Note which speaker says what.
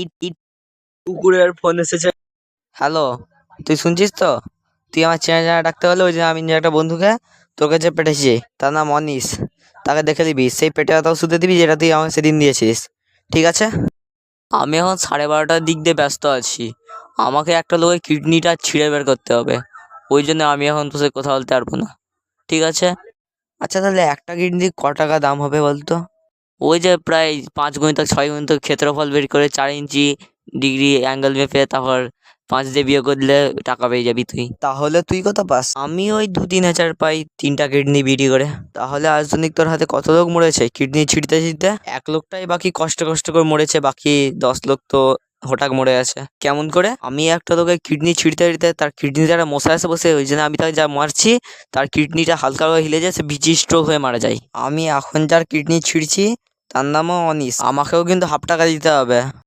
Speaker 1: ইট ইট কুকুরের ফোন এসেছে। হ্যালো, তুই শুনছিস তো? তুই আমার চেনা জানা ডাকতে হলে ওই যে আমি যে একটা বন্ধুকে তোর কাছে পেটেছি, তার নাম অনিস। তাকে দেখে দিবি, সেই পেটে ব্যথা ওষুধে দিবি যেটা তুই আমাকে সেদিন দিয়েছিস, ঠিক আছে? আমি এখন 12:30টার দিক দিয়ে ব্যস্ত আছি। আমাকে একটা লোকের কিডনিটা ছিঁড়ে বের করতে হবে, ওই জন্য আমি এখন তোর সাথে কথা বলতে পারবো না, ঠিক আছে? আচ্ছা, তাহলে একটা কিডনি ক টাকা দাম হবে বলতো? ওই যে প্রায় 5 গুণিতক 6 গুণিতক ক্ষেত্রফল বের করে 4 ইঞ্চি ডিগ্রি অ্যাঙ্গেল মেপে তারপর 5 দিয়ে বিয়োগ করলে টাকা পেয়ে যাবি তুই। তাহলে তুই কত পাস? আমি ওই 2-3 হাজার পাই 3টা কিডনি বিক্রি করে। তাহলে আর্জনিক তোর হাতে কত লোক মরেছে কিডনি ছিঁড়তে ছিঁড়তে? এক লোকটাই বাকি কষ্ট কষ্ট করে মরেছে, বাকি 10 লোক তো হঠাৎ মরে আছে। কেমন করে? আমি একটা লোকের কিডনি ছিঁড়তে ছিঁড়তে তার কিডনিতে একটা মশা এসে বসে, ওই জন্য আমি তাকে যা মারছি তার কিডনিটা হালকা করে হিলে যায়, সে বিচি স্ট্রোক হয়ে মারা যায়। আমি এখন যার কিডনি ছিঁড়ছি তার নামও অনিস, আমাকেও কিন্তু 50 টাকা দিতে হবে।